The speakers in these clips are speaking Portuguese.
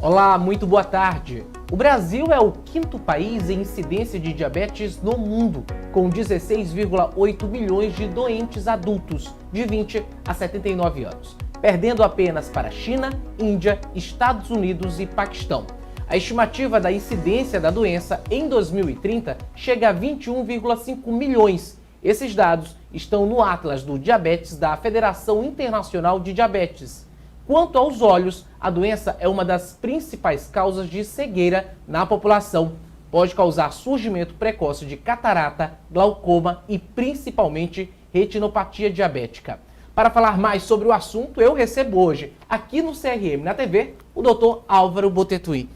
Olá, muito boa tarde. O Brasil é o quinto país em incidência de diabetes no mundo, com 16,8 milhões de doentes adultos de 20 a 79 anos, perdendo apenas para China, Índia, Estados Unidos e Paquistão. A estimativa da incidência da doença em 2030 chega a 21,5 milhões. Esses dados estão no Atlas do Diabetes da Federação Internacional de Diabetes. Quanto aos olhos, a doença é uma das principais causas de cegueira na população. Pode causar surgimento precoce de catarata, glaucoma e principalmente retinopatia diabética. Para falar mais sobre o assunto, eu recebo hoje, aqui no CRM na TV, o Dr. Álvaro Botetuy.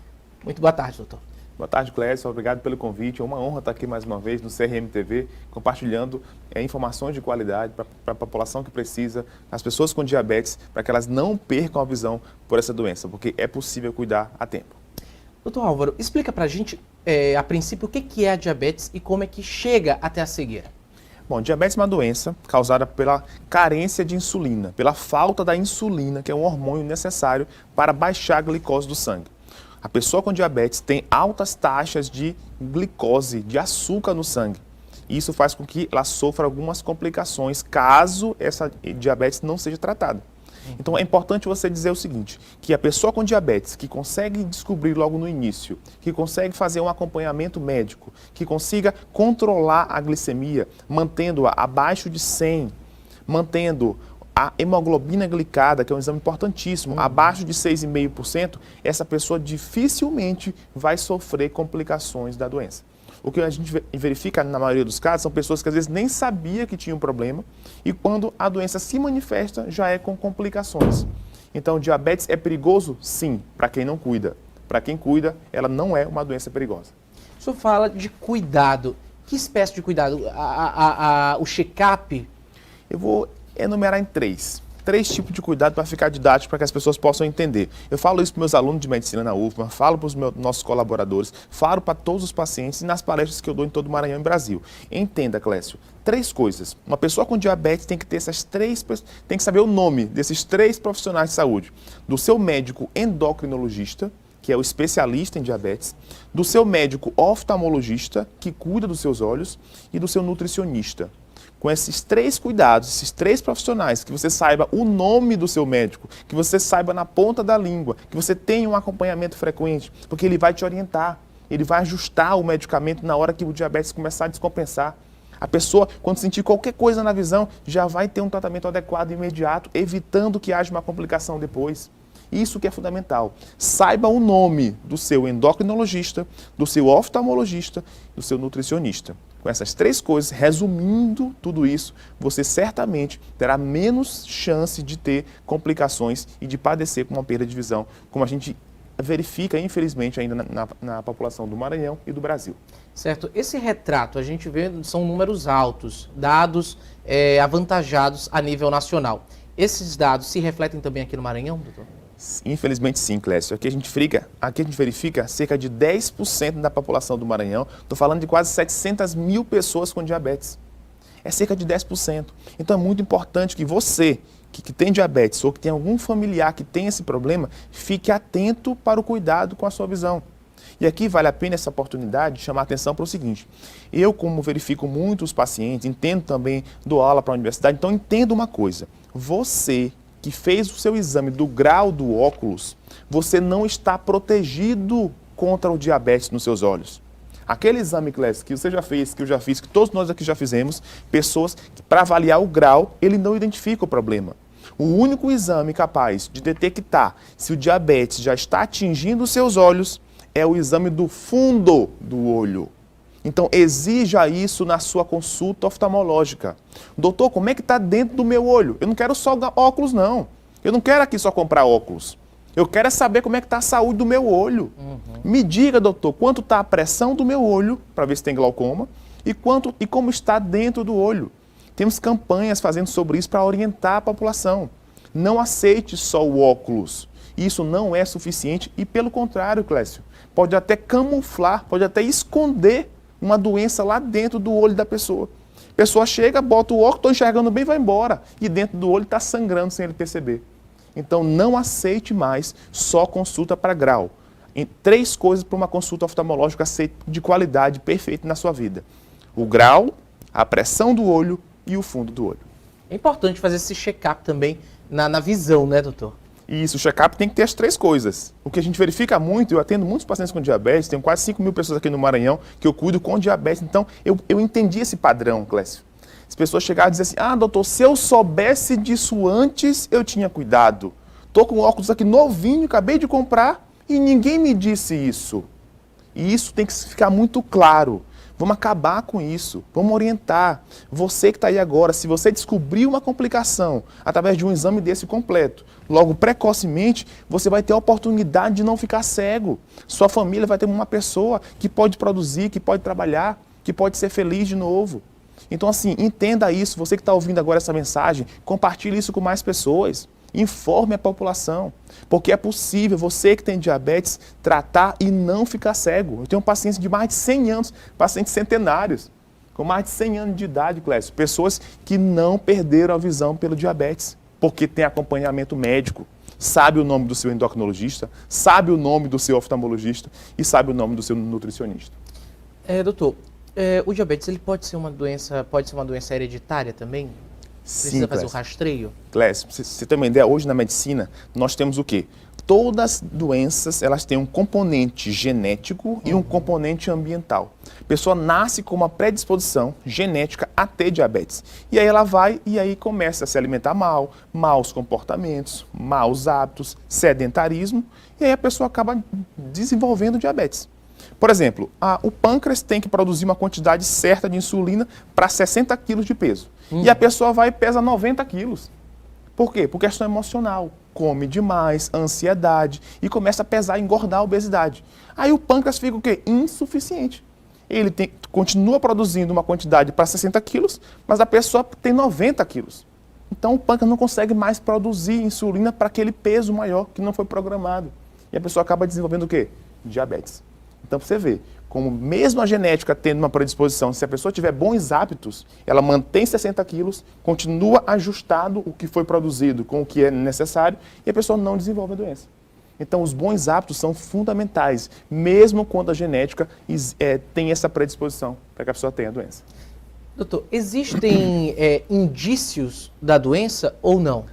Muito boa tarde, doutor. Boa tarde, Clécio. Obrigado pelo convite. É uma honra estar aqui mais uma vez no CRM TV, compartilhando informações de qualidade para a população que precisa, as pessoas com diabetes, para que elas não percam a visão por essa doença, porque é possível cuidar a tempo. Doutor Álvaro, explica para a gente, a princípio, o que é a diabetes e como é que chega até a cegueira. Bom, diabetes é uma doença causada pela carência de insulina, pela falta da insulina, que é um hormônio necessário para baixar a glicose do sangue. A pessoa com diabetes tem altas taxas de glicose, de açúcar no sangue. Isso faz com que ela sofra algumas complicações caso essa diabetes não seja tratada. Então é importante você dizer o seguinte, que a pessoa com diabetes que consegue descobrir logo no início, que consegue fazer um acompanhamento médico, que consiga controlar a glicemia, mantendo-a abaixo de 100, mantendo a hemoglobina glicada, que é um exame importantíssimo, abaixo de 6,5%, essa pessoa dificilmente vai sofrer complicações da doença. O que a gente verifica na maioria dos casos são pessoas que às vezes nem sabiam que tinham um problema e quando a doença se manifesta já é com complicações. Então, diabetes é perigoso? Sim, para quem não cuida. Para quem cuida, ela não é uma doença perigosa. O senhor fala de cuidado. Que espécie de cuidado? O check-up? Eu vou enumerar em três tipos de cuidado para ficar didático, para que as pessoas possam entender. Eu falo isso para os meus alunos de medicina na UFMA, falo para os nossos colaboradores, falo para todos os pacientes e nas palestras que eu dou em todo o Maranhão e Brasil. Entenda, Clécio, três coisas. Uma pessoa com diabetes tem que ter tem que saber o nome desses três profissionais de saúde. Do seu médico endocrinologista, que é o especialista em diabetes, do seu médico oftalmologista, que cuida dos seus olhos, e do seu nutricionista. Com esses três cuidados, esses três profissionais, que você saiba o nome do seu médico, que você saiba na ponta da língua, que você tenha um acompanhamento frequente, porque ele vai te orientar, ele vai ajustar o medicamento na hora que o diabetes começar a descompensar. A pessoa, quando sentir qualquer coisa na visão, já vai ter um tratamento adequado e imediato, evitando que haja uma complicação depois. Isso que é fundamental. Saiba o nome do seu endocrinologista, do seu oftalmologista, do seu nutricionista. Com essas três coisas, resumindo tudo isso, você certamente terá menos chance de ter complicações e de padecer com uma perda de visão, como a gente verifica, infelizmente, ainda na população do Maranhão e do Brasil. Certo. Esse retrato, a gente vê, são números altos, dados avantajados a nível nacional. Esses dados se refletem também aqui no Maranhão, doutor? Infelizmente sim, Clécio. Aqui a gente verifica cerca de 10% da população do Maranhão. Estou falando de quase 700 mil pessoas com diabetes. É cerca de 10%. Então é muito importante que você, que tem diabetes ou que tem algum familiar que tem esse problema, fique atento para o cuidado com a sua visão. E aqui vale a pena essa oportunidade de chamar a atenção para o seguinte. Eu, como verifico muitos pacientes, entendo também, dou aula para a universidade, então entendo uma coisa. Você que fez o seu exame do grau do óculos, você não está protegido contra o diabetes nos seus olhos. Aquele exame, Clécio, que você já fez, que eu já fiz, que todos nós aqui já fizemos, pessoas que, para avaliar o grau, ele não identifica o problema. O único exame capaz de detectar se o diabetes já está atingindo os seus olhos é o exame do fundo do olho. Então, exija isso na sua consulta oftalmológica. Doutor, como é que está dentro do meu olho? Eu não quero só óculos, não. Eu não quero aqui só comprar óculos. Eu quero saber como é que está a saúde do meu olho. Me diga, doutor, quanto está a pressão do meu olho, para ver se tem glaucoma, e como está dentro do olho. Temos campanhas fazendo sobre isso para orientar a população. Não aceite só o óculos. Isso não é suficiente e, pelo contrário, Clécio, pode até camuflar, pode até esconder uma doença lá dentro do olho da pessoa. A pessoa chega, bota o óculos, estou enxergando bem, vai embora. E dentro do olho está sangrando sem ele perceber. Então não aceite mais só consulta para grau. em 3 coisas para uma consulta oftalmológica ser de qualidade perfeita na sua vida: o grau, a pressão do olho e o fundo do olho. É importante fazer esse check-up também na visão, né, doutor? Isso, o check-up tem que ter as 3 coisas. O que a gente verifica muito, eu atendo muitos pacientes com diabetes, tenho quase 5 mil pessoas aqui no Maranhão que eu cuido com diabetes, então eu entendi esse padrão, Clécio. As pessoas chegaram e diziam assim: doutor, se eu soubesse disso antes, eu tinha cuidado. Tô com óculos aqui novinho, acabei de comprar e ninguém me disse isso. E isso tem que ficar muito claro. Vamos acabar com isso, vamos orientar. Você que está aí agora, se você descobrir uma complicação através de um exame desse completo, logo precocemente, você vai ter a oportunidade de não ficar cego. Sua família vai ter uma pessoa que pode produzir, que pode trabalhar, que pode ser feliz de novo. Então assim, entenda isso, você que está ouvindo agora essa mensagem, compartilhe isso com mais pessoas. Informe a população, porque é possível você que tem diabetes tratar e não ficar cego. Eu tenho pacientes de mais de 100 anos, pacientes centenários, com mais de 100 anos de idade, Clécio. Pessoas que não perderam a visão pelo diabetes, porque tem acompanhamento médico, sabe o nome do seu endocrinologista, sabe o nome do seu oftalmologista e sabe o nome do seu nutricionista. Doutor, o diabetes ele pode ser uma doença hereditária também? Precisa fazer o rastreio? Clécio, pra você ter uma ideia, hoje na medicina nós temos o quê? Todas as doenças, elas têm um componente genético e um componente ambiental. A pessoa nasce com uma predisposição genética a ter diabetes. E aí ela vai e aí começa a se alimentar mal, maus comportamentos, maus hábitos, sedentarismo, e aí a pessoa acaba desenvolvendo diabetes. Por exemplo, o pâncreas tem que produzir uma quantidade certa de insulina para 60 quilos de peso. E a pessoa vai e pesa 90 quilos. Por quê? Por questão emocional. Come demais, ansiedade e começa a pesar, engordar a obesidade. Aí o pâncreas fica o quê? Insuficiente. Ele continua produzindo uma quantidade para 60 quilos, mas a pessoa tem 90 quilos. Então o pâncreas não consegue mais produzir insulina para aquele peso maior que não foi programado. E a pessoa acaba desenvolvendo o quê? Diabetes. Então, para você ver, como mesmo a genética tendo uma predisposição, se a pessoa tiver bons hábitos, ela mantém 60 quilos, continua ajustado o que foi produzido com o que é necessário e a pessoa não desenvolve a doença. Então, os bons hábitos são fundamentais, mesmo quando a genética tem essa predisposição para que a pessoa tenha a doença. Doutor, existem indícios da doença ou não?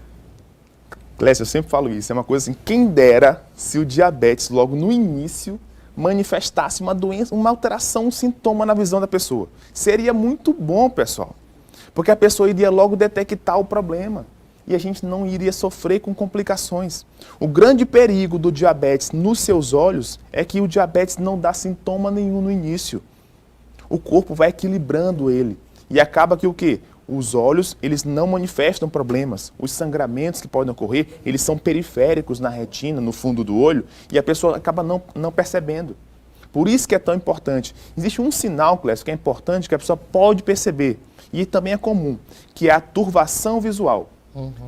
Clécio, eu sempre falo isso, é uma coisa assim, quem dera se o diabetes logo no início manifestasse uma doença, uma alteração, um sintoma na visão da pessoa. Seria muito bom, pessoal, porque a pessoa iria logo detectar o problema e a gente não iria sofrer com complicações. O grande perigo do diabetes nos seus olhos é que o diabetes não dá sintoma nenhum no início. O corpo vai equilibrando ele e acaba que o quê? Os olhos, eles não manifestam problemas. Os sangramentos que podem ocorrer, eles são periféricos na retina, no fundo do olho, e a pessoa acaba não percebendo. Por isso que é tão importante. Existe um sinal, Clécio, que é importante, que a pessoa pode perceber, e também é comum, que é a turvação visual.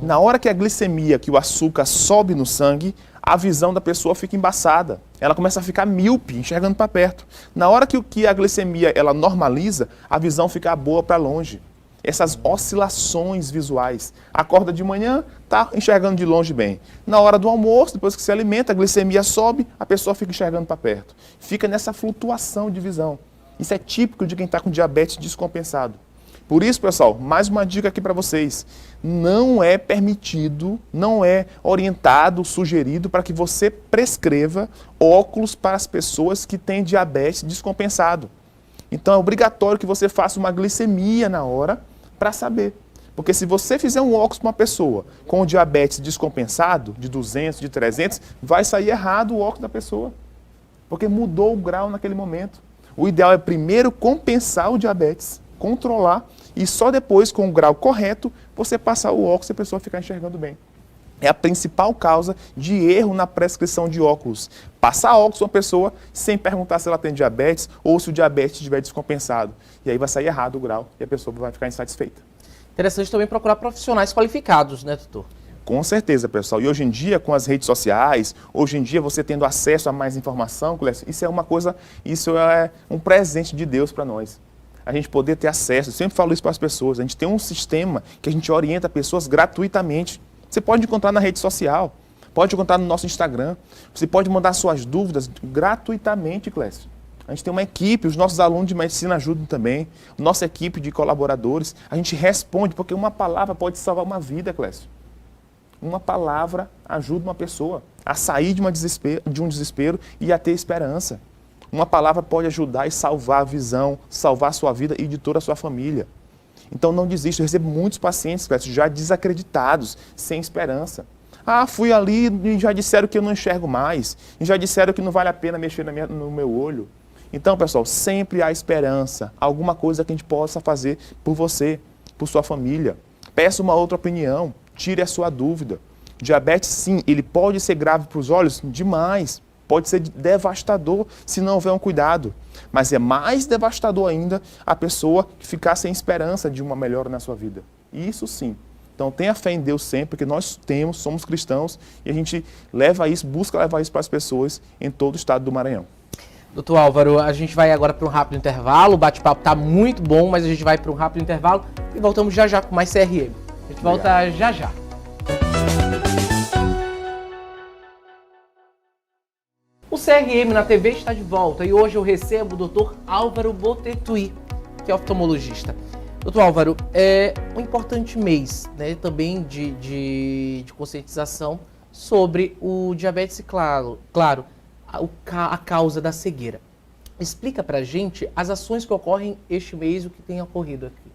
Na hora que a glicemia, que o açúcar sobe no sangue, a visão da pessoa fica embaçada. Ela começa a ficar míope, enxergando para perto. Na hora que a glicemia ela normaliza, a visão fica boa para longe. Essas oscilações visuais. Acorda de manhã, está enxergando de longe bem. Na hora do almoço, depois que se alimenta, a glicemia sobe, a pessoa fica enxergando para perto. Fica nessa flutuação de visão. Isso é típico de quem está com diabetes descompensado. Por isso, pessoal, mais uma dica aqui para vocês. Não é permitido, não é orientado, sugerido para que você prescreva óculos para as pessoas que têm diabetes descompensado. Então é obrigatório que você faça uma glicemia na hora para saber. Porque se você fizer um óculos para uma pessoa com diabetes descompensado, de 200, de 300, vai sair errado o óculos da pessoa. Porque mudou o grau naquele momento. O ideal é primeiro compensar o diabetes, controlar, e só depois, com o grau correto, você passar o óculos e a pessoa ficar enxergando bem. É a principal causa de erro na prescrição de óculos. Passar óculos para uma pessoa sem perguntar se ela tem diabetes ou se o diabetes estiver descompensado. E aí vai sair errado o grau e a pessoa vai ficar insatisfeita. Interessante também procurar profissionais qualificados, né, doutor? Com certeza, pessoal. E hoje em dia, com as redes sociais, hoje em dia você tendo acesso a mais informação, isso é uma coisa, isso é um presente de Deus para nós. A gente poder ter acesso, eu sempre falo isso para as pessoas, a gente tem um sistema que a gente orienta pessoas gratuitamente. Você pode encontrar na rede social. Pode contar no nosso Instagram. Você pode mandar suas dúvidas gratuitamente, Clécio. A gente tem uma equipe, os nossos alunos de medicina ajudam também, nossa equipe de colaboradores. A gente responde, porque uma palavra pode salvar uma vida, Clécio. Uma palavra ajuda uma pessoa a sair de um desespero e a ter esperança. Uma palavra pode ajudar e salvar a visão, salvar a sua vida e de toda a sua família. Então não desista. Eu recebo muitos pacientes, Clécio, já desacreditados, sem esperança. Ah, fui ali e já disseram que eu não enxergo mais. E já disseram que não vale a pena mexer no meu olho. Então, pessoal, sempre há esperança. Alguma coisa que a gente possa fazer por você, por sua família. Peça uma outra opinião. Tire a sua dúvida. Diabetes, sim, ele pode ser grave para os olhos? Demais. Pode ser devastador se não houver um cuidado. Mas é mais devastador ainda a pessoa ficar sem esperança de uma melhora na sua vida. Isso sim. Então tenha fé em Deus sempre, porque nós somos cristãos e a gente busca levar isso para as pessoas em todo o estado do Maranhão. Doutor Álvaro, a gente vai agora para um rápido intervalo. O bate-papo está muito bom, mas a gente vai para um rápido intervalo e voltamos já já com mais CRM. A gente volta já já. O CRM na TV está de volta e hoje eu recebo o Dr. Álvaro Botetui, que é oftalmologista. Doutor Álvaro, é um importante mês, né, também de conscientização sobre o diabetes, claro, a causa da cegueira. Explica pra gente as ações que ocorrem este mês e o que tem ocorrido aqui.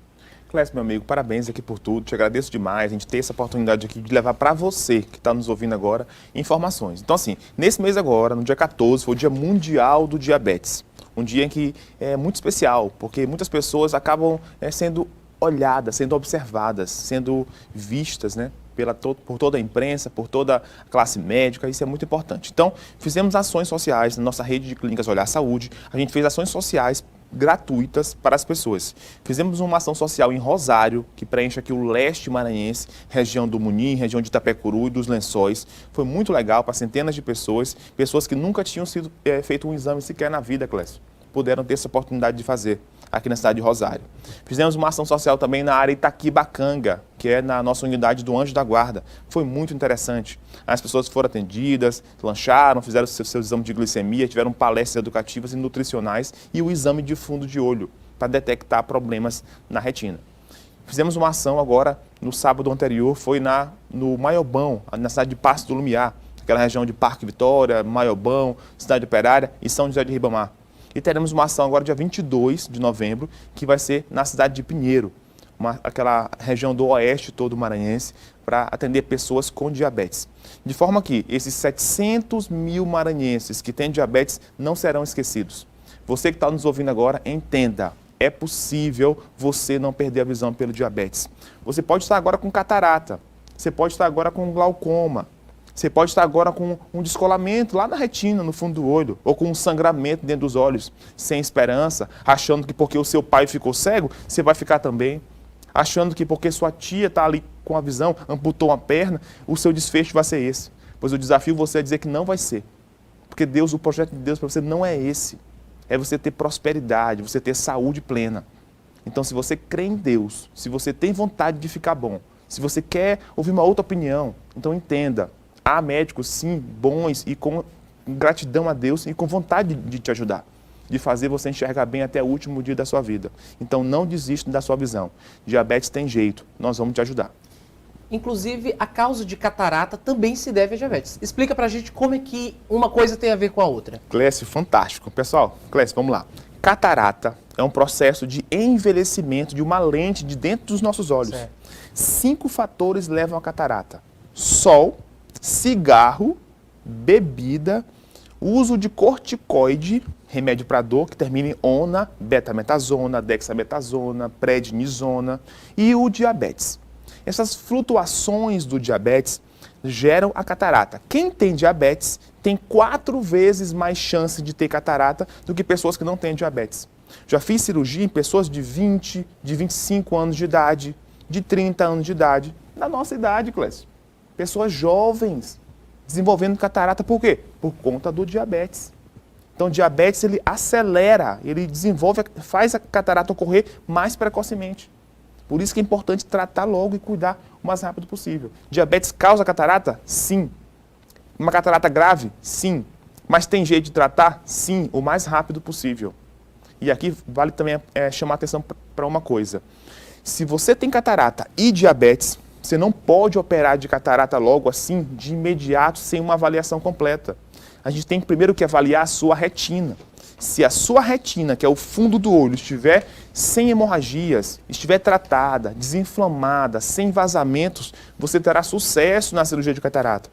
Clécio, meu amigo, parabéns aqui por tudo, te agradeço demais a gente ter essa oportunidade aqui de levar para você que está nos ouvindo agora informações. Então assim, nesse mês agora, no dia 14, foi o Dia Mundial do Diabetes. Um dia em que é muito especial, porque muitas pessoas acabam sendo olhadas, sendo observadas, sendo vistas, né, por toda a imprensa, por toda a classe médica, isso é muito importante. Então, fizemos ações sociais na nossa rede de clínicas Olhar Saúde, a gente fez ações sociais gratuitas para as pessoas. Fizemos uma ação social em Rosário, que preenche aqui o leste maranhense, região do Munim, região de Itapecuru e dos Lençóis. Foi muito legal para centenas de pessoas que nunca tinham sido feito um exame sequer na vida, Clécio. Puderam ter essa oportunidade de fazer aqui na cidade de Rosário. Fizemos uma ação social também na área Itaquibacanga, que é na nossa unidade do Anjo da Guarda. Foi muito interessante. As pessoas foram atendidas, lancharam, fizeram seu exame de glicemia, tiveram palestras educativas e nutricionais e o exame de fundo de olho para detectar problemas na retina. Fizemos uma ação agora, no sábado anterior, foi no Maiobão, na cidade de Passo do Lumiar, aquela região de Parque Vitória, Maiobão, Cidade Operária e São José de Ribamar. E teremos uma ação agora dia 22 de novembro, que vai ser na cidade de Pinheiro, aquela região do oeste todo maranhense, para atender pessoas com diabetes. De forma que esses 700 mil maranhenses que têm diabetes não serão esquecidos. Você que está nos ouvindo agora, entenda, é possível você não perder a visão pelo diabetes. Você pode estar agora com catarata, você pode estar agora com glaucoma, você pode estar agora com um descolamento lá na retina, no fundo do olho, ou com um sangramento dentro dos olhos, sem esperança, achando que porque o seu pai ficou cego, você vai ficar também. Achando que porque sua tia está ali com a visão, amputou uma perna, o seu desfecho vai ser esse. Pois o desafio você é dizer que não vai ser. Porque o projeto de Deus para você não é esse. É você ter prosperidade, você ter saúde plena. Então, se você crê em Deus, se você tem vontade de ficar bom, se você quer ouvir uma outra opinião, então entenda. Há médicos, sim, bons e com gratidão a Deus e com vontade de te ajudar, de fazer você enxergar bem até o último dia da sua vida. Então não desista da sua visão. Diabetes tem jeito, nós vamos te ajudar. Inclusive, a causa de catarata também se deve a diabetes. Explica pra gente como é que uma coisa tem a ver com a outra. Clécio, fantástico. Pessoal, Clécio, vamos lá. Catarata é um processo de envelhecimento de uma lente de dentro dos nossos olhos. Certo. 5 fatores levam à catarata: sol, cigarro, bebida, uso de corticoide, remédio para dor que termina em ona, betametasona, dexametasona, prednisona, e o diabetes. Essas flutuações do diabetes geram a catarata. Quem tem diabetes tem 4 vezes mais chance de ter catarata do que pessoas que não têm diabetes. Já fiz cirurgia em pessoas de 20, de 25 anos de idade, de 30 anos de idade, da nossa idade, Clécio. Pessoas jovens desenvolvendo catarata, por quê? Por conta do diabetes. Então, o diabetes, ele acelera, ele faz a catarata ocorrer mais precocemente. Por isso que é importante tratar logo e cuidar o mais rápido possível. Diabetes causa catarata? Sim. Uma catarata grave? Sim. Mas tem jeito de tratar? Sim, o mais rápido possível. E aqui vale também chamar atenção para uma coisa. Se você tem catarata e diabetes, você não pode operar de catarata logo assim, de imediato, sem uma avaliação completa. A gente tem primeiro que avaliar a sua retina. Se a sua retina, que é o fundo do olho, estiver sem hemorragias, estiver tratada, desinflamada, sem vazamentos, você terá sucesso na cirurgia de catarata.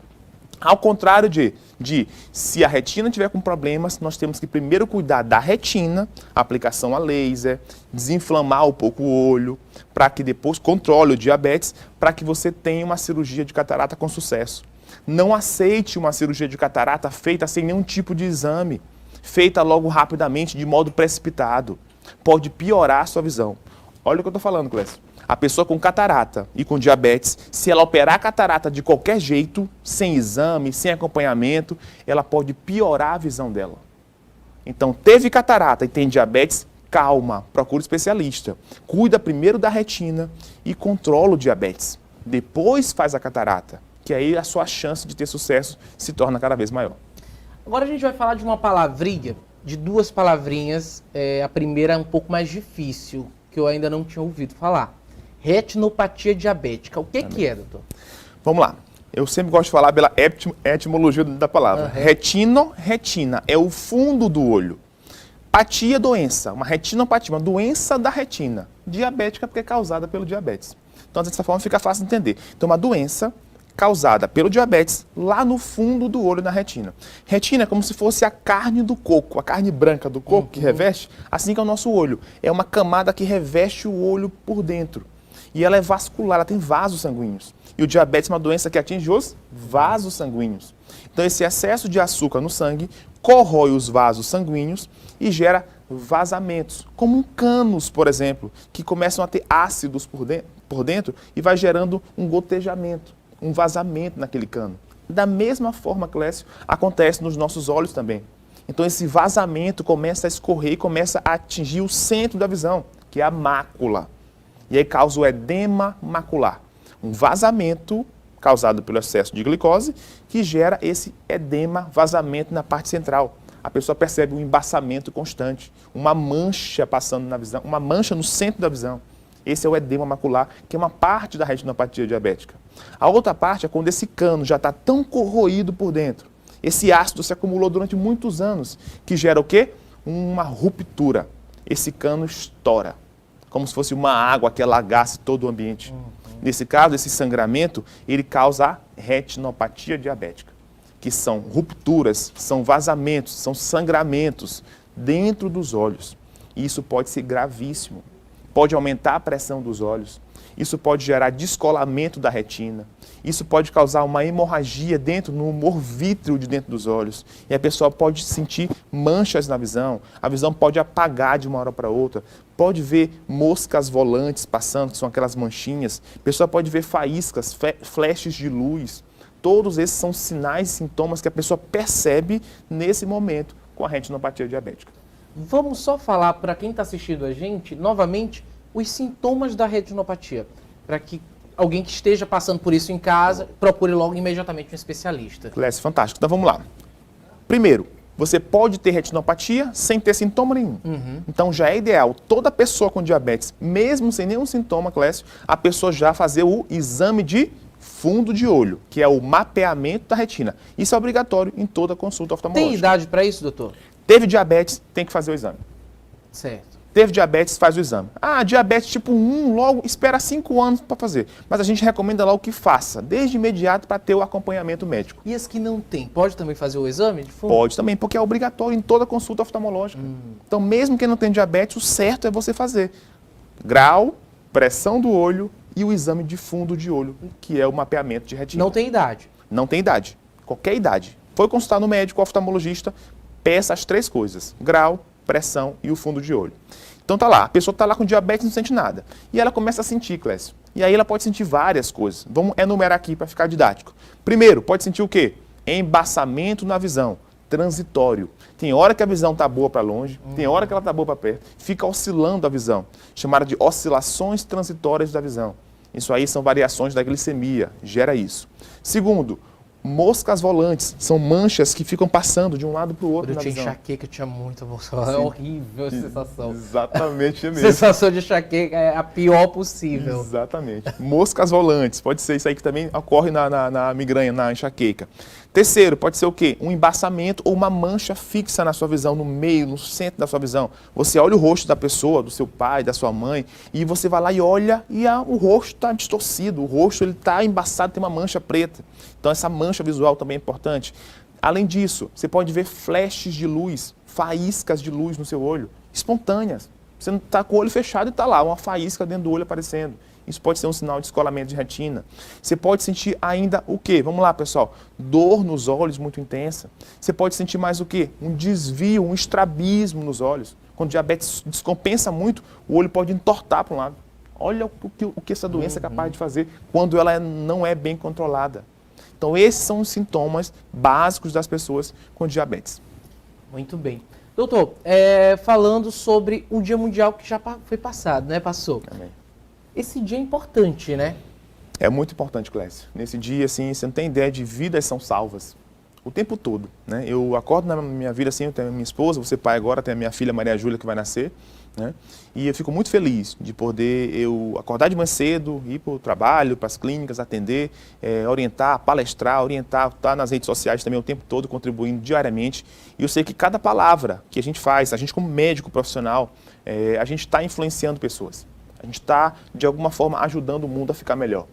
Ao contrário de se a retina tiver com problemas, nós temos que primeiro cuidar da retina, aplicação a laser, desinflamar um pouco o olho, para que depois controle o diabetes, para que você tenha uma cirurgia de catarata com sucesso. Não aceite uma cirurgia de catarata feita sem nenhum tipo de exame, feita logo rapidamente, de modo precipitado. Pode piorar a sua visão. Olha o que eu estou falando, Clécio. A pessoa com catarata e com diabetes, se ela operar a catarata de qualquer jeito, sem exame, sem acompanhamento, ela pode piorar a visão dela. Então, teve catarata e tem diabetes, calma, procure um especialista. Cuida primeiro da retina e controla o diabetes. Depois faz a catarata, que aí a sua chance de ter sucesso se torna cada vez maior. Agora a gente vai falar de uma palavrinha, de duas palavrinhas. A primeira é um pouco mais difícil, que eu ainda não tinha ouvido falar. Retinopatia diabética. O que é, doutor? Vamos lá. Eu sempre gosto de falar pela etimologia da palavra. Retina, é o fundo do olho. Patia, doença. Uma retinopatia, uma doença da retina. Diabética porque é causada pelo diabetes. Então, dessa forma, fica fácil de entender. Então, uma doença causada pelo diabetes lá no fundo do olho, na retina. Retina é como se fosse a carne do coco, a carne branca do coco que reveste, assim que é o nosso olho. É uma camada que reveste o olho por dentro. E ela é vascular, ela tem vasos sanguíneos. E o diabetes é uma doença que atinge os vasos sanguíneos. Então, esse excesso de açúcar no sangue corrói os vasos sanguíneos e gera vazamentos, como canos, por exemplo, que começam a ter ácidos por dentro e vai gerando um gotejamento, um vazamento naquele cano. Da mesma forma, Clécio, acontece nos nossos olhos também. Então, esse vazamento começa a escorrer e começa a atingir o centro da visão, que é a mácula. E aí causa o edema macular, um vazamento causado pelo excesso de glicose que gera esse edema, vazamento na parte central. A pessoa percebe um embaçamento constante, uma mancha passando na visão, uma mancha no centro da visão. Esse é o edema macular, que é uma parte da retinopatia diabética. A outra parte é quando esse cano já está tão corroído por dentro. Esse ácido se acumulou durante muitos anos, que gera o quê? Uma ruptura. Esse cano estoura, como se fosse uma água que alagasse todo o ambiente. Nesse caso, esse sangramento, ele causa a retinopatia diabética, que são rupturas, são vazamentos, são sangramentos dentro dos olhos. E isso pode ser gravíssimo. Pode aumentar a pressão dos olhos, isso pode gerar descolamento da retina, isso pode causar uma hemorragia no humor vítreo de dentro dos olhos, e a pessoa pode sentir manchas na visão, a visão pode apagar de uma hora para outra, pode ver moscas volantes passando, que são aquelas manchinhas, a pessoa pode ver faíscas, flashes de luz. Todos esses são sinais e sintomas que a pessoa percebe nesse momento com a retinopatia diabética. Vamos só falar para quem está assistindo a gente, novamente, os sintomas da retinopatia, para que alguém que esteja passando por isso em casa procure logo imediatamente um especialista. Clécio, fantástico. Então vamos lá. Primeiro, você pode ter retinopatia sem ter sintoma nenhum. Então já é ideal toda pessoa com diabetes, mesmo sem nenhum sintoma, Clécio, a pessoa já fazer o exame de fundo de olho, que é o mapeamento da retina. Isso é obrigatório em toda consulta oftalmológica. Tem idade para isso, doutor? Teve diabetes, tem que fazer o exame. Certo. Teve diabetes, faz o exame. Ah, diabetes tipo 1, logo espera 5 anos para fazer. Mas a gente recomenda logo que faça, desde imediato, para ter o acompanhamento médico. E as que não tem, pode também fazer o exame de fundo? Pode também, porque é obrigatório em toda consulta oftalmológica. Então, mesmo quem não tem diabetes, o certo é você fazer grau, pressão do olho e o exame de fundo de olho, que é o mapeamento de retina. Não tem idade? Não tem idade. Qualquer idade. Foi consultar no médico, oftalmologista, peça as 3 coisas: grau, pressão e o fundo de olho. Então tá lá, a pessoa tá lá com diabetes e não sente nada. E ela começa a sentir, Clécio. E aí ela pode sentir várias coisas. Vamos enumerar aqui para ficar didático. Primeiro, pode sentir o quê? Embaçamento na visão, transitório. Tem hora que a visão tá boa para longe, tem hora que ela tá boa para perto. Fica oscilando a visão, chamada de oscilações transitórias da visão. Isso aí são variações da glicemia, gera isso. Segundo, Moscas volantes, são manchas que ficam passando de um lado para o outro Eu na tinha visão. enxaqueca, eu tinha muita emoção. É horrível a sensação. Exatamente, é mesmo. Sensação de enxaqueca é a pior possível. Exatamente. Moscas volantes, pode ser isso aí que também ocorre na migraña, na enxaqueca. Terceiro, pode ser o quê? Um embaçamento ou uma mancha fixa na sua visão, no meio, no centro da sua visão. Você olha o rosto da pessoa, do seu pai, da sua mãe, e você vai lá e olha e o rosto está distorcido, o rosto está embaçado, tem uma mancha preta. Então essa mancha visual também é importante. Além disso, você pode ver flashes de luz, faíscas de luz no seu olho, espontâneas. Você não está com o olho fechado e está lá, uma faísca dentro do olho aparecendo. Isso pode ser um sinal de descolamento de retina. Você pode sentir ainda o quê? Vamos lá, pessoal. Dor nos olhos muito intensa. Você pode sentir mais o quê? Um desvio, um estrabismo nos olhos. Quando o diabetes descompensa muito, o olho pode entortar para um lado. Olha o que essa doença é capaz de fazer quando ela não é bem controlada. Então, esses são os sintomas básicos das pessoas com diabetes. Muito bem. Doutor, falando sobre o Dia Mundial que já foi passado, né? Passou. Amém. Esse dia é importante, né? É muito importante, Clécio. Nesse dia, assim, você não tem ideia de vidas são salvas. O tempo todo, né? Eu acordo na minha vida assim, eu tenho a minha esposa, vou ser pai agora, tenho a minha filha Maria Júlia que vai nascer, né? E eu fico muito feliz de poder eu acordar de manhã cedo, ir para o trabalho, para as clínicas, atender, orientar, palestrar, estar nas redes sociais também o tempo todo, contribuindo diariamente. E eu sei que cada palavra que a gente faz, a gente como médico profissional, a gente está influenciando pessoas. A gente está, de alguma forma, ajudando o mundo a ficar melhor.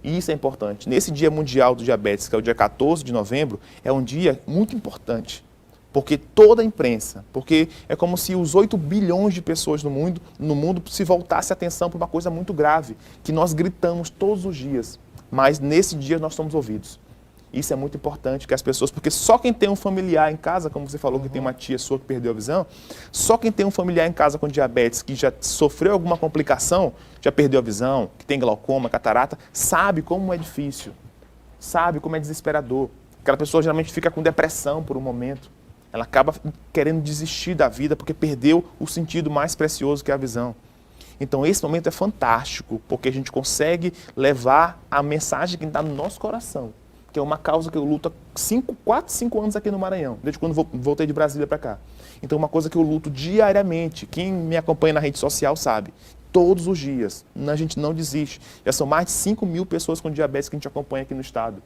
E isso é importante. Nesse Dia Mundial do Diabetes, que é o dia 14 de novembro, é um dia muito importante. Porque toda a imprensa, porque é como se os 8 bilhões de pessoas no mundo se voltasse a atenção para uma coisa muito grave, que nós gritamos todos os dias, mas nesse dia nós somos ouvidos. Isso é muito importante, que as pessoas, porque só quem tem um familiar em casa, como você falou que tem uma tia sua que perdeu a visão, só quem tem um familiar em casa com diabetes, que já sofreu alguma complicação, já perdeu a visão, que tem glaucoma, catarata, sabe como é difícil, sabe como é desesperador. Aquela pessoa geralmente fica com depressão por um momento, ela acaba querendo desistir da vida porque perdeu o sentido mais precioso que é a visão. Então esse momento é fantástico, porque a gente consegue levar a mensagem que está no nosso coração, que é uma causa que eu luto há 4, 5 anos aqui no Maranhão, desde quando voltei de Brasília para cá. Então, uma coisa que eu luto diariamente, quem me acompanha na rede social sabe, todos os dias, a gente não desiste. Já são mais de 5 mil pessoas com diabetes que a gente acompanha aqui no estado.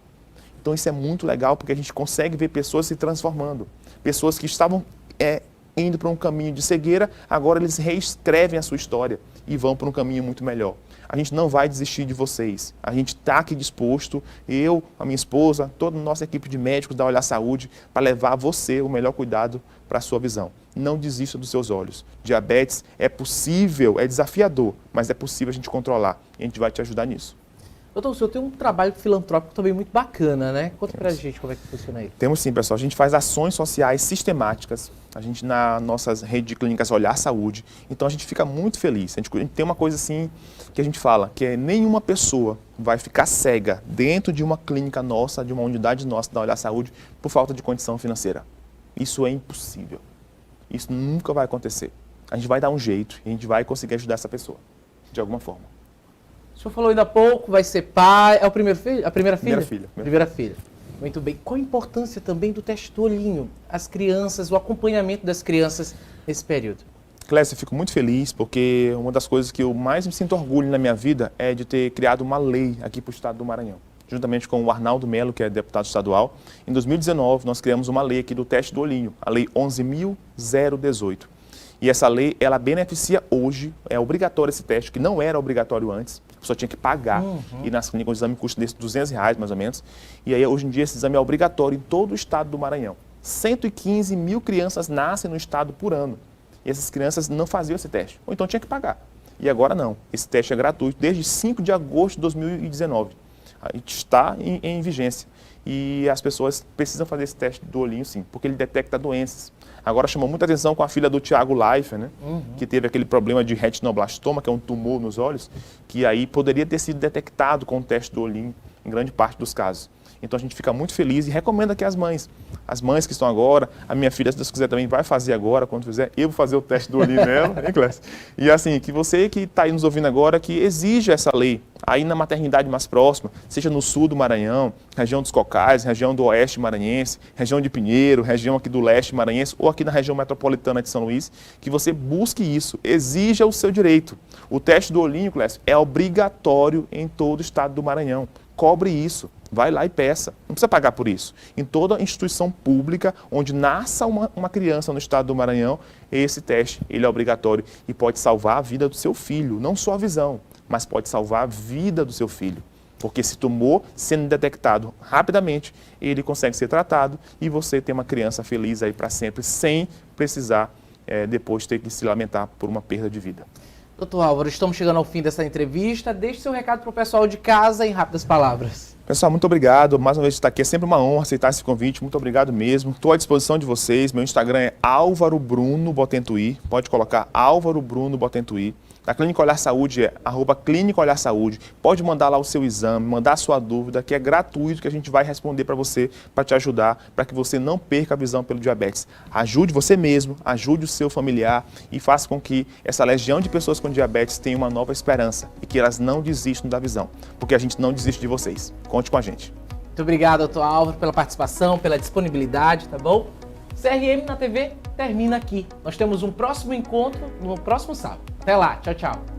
Então, isso é muito legal, porque a gente consegue ver pessoas se transformando. Pessoas que estavam indo para um caminho de cegueira, agora eles reescrevem a sua história e vão para um caminho muito melhor. A gente não vai desistir de vocês. A gente está aqui disposto, eu, a minha esposa, toda a nossa equipe de médicos da Olhar Saúde, para levar a você o melhor cuidado para a sua visão. Não desista dos seus olhos. Diabetes é possível, é desafiador, mas é possível a gente controlar. E a gente vai te ajudar nisso. Doutor, o senhor tem um trabalho filantrópico também muito bacana, né? Conta pra gente como é que funciona isso. Temos sim, pessoal. A gente faz ações sociais sistemáticas. A gente, na nossa rede de clínicas Olhar Saúde. Então, a gente fica muito feliz. A gente tem uma coisa assim que a gente fala, que é nenhuma pessoa vai ficar cega dentro de uma clínica nossa, de uma unidade nossa da Olhar Saúde, por falta de condição financeira. Isso é impossível. Isso nunca vai acontecer. A gente vai dar um jeito e a gente vai conseguir ajudar essa pessoa, de alguma forma. O senhor falou ainda há pouco, vai ser pai. É o primeiro filho? A primeira filha? Primeira filha. Primeira filha. Muito bem. Qual a importância também do teste do olhinho? As crianças, o acompanhamento das crianças nesse período? Clécio, eu fico muito feliz porque uma das coisas que eu mais me sinto orgulho na minha vida é de ter criado uma lei aqui para o estado do Maranhão. Juntamente com o Arnaldo Melo, que é deputado estadual. Em 2019, nós criamos uma lei aqui do teste do olhinho, a Lei 11.018. E essa lei, ela beneficia hoje, é obrigatório esse teste, que não era obrigatório antes, a pessoa tinha que pagar. E nas clínicas o exame custa R$200, mais ou menos. E aí, hoje em dia, esse exame é obrigatório em todo o estado do Maranhão. 115 mil crianças nascem no estado por ano. E essas crianças não faziam esse teste, ou então tinha que pagar. E agora não, esse teste é gratuito desde 5 de agosto de 2019. Está em vigência. E as pessoas precisam fazer esse teste do olhinho, sim, porque ele detecta doenças. Agora chamou muita atenção com a filha do Thiago Leifert, né? Que teve aquele problema de retinoblastoma, que é um tumor nos olhos, que aí poderia ter sido detectado com o teste do olhinho, em grande parte dos casos. Então a gente fica muito feliz e recomenda que as mães que estão agora, a minha filha, se Deus quiser, também vai fazer agora, quando fizer, eu vou fazer o teste do olhinho nela, hein, Clécio? E assim, que você que está aí nos ouvindo agora, que exija essa lei, aí na maternidade mais próxima, seja no sul do Maranhão, região dos Cocais, região do oeste maranhense, região de Pinheiro, região aqui do leste maranhense, ou aqui na região metropolitana de São Luís, que você busque isso, exija o seu direito. O teste do olhinho, Clécio, é obrigatório em todo o estado do Maranhão. Cobre isso, vai lá e peça. Não precisa pagar por isso. Em toda instituição pública onde nasça uma criança no estado do Maranhão, esse teste ele é obrigatório e pode salvar a vida do seu filho, não só a visão, mas pode salvar a vida do seu filho. Porque esse tumor, sendo detectado rapidamente, ele consegue ser tratado e você tem uma criança feliz aí para sempre, sem precisar depois ter que se lamentar por uma perda de vida. Doutor Álvaro, estamos chegando ao fim dessa entrevista. Deixe seu recado para o pessoal de casa em rápidas palavras. Pessoal, muito obrigado. Mais uma vez estar aqui. É sempre uma honra aceitar esse convite. Muito obrigado mesmo. Estou à disposição de vocês. Meu Instagram é Álvaro Bruno Botentuí. Pode colocar Álvaro Bruno Botentuí. A Clínica Olhar Saúde é @Clínica Olhar Saúde. Pode mandar lá o seu exame, mandar a sua dúvida, que é gratuito, que a gente vai responder para você, para te ajudar, para que você não perca a visão pelo diabetes. Ajude você mesmo, ajude o seu familiar e faça com que essa legião de pessoas com diabetes tenha uma nova esperança e que elas não desistam da visão, porque a gente não desiste de vocês. Conte com a gente. Muito obrigado, doutor Álvaro, pela participação, pela disponibilidade, tá bom? CRM na TV termina aqui. Nós temos um próximo encontro no próximo sábado. Até lá, tchau, tchau.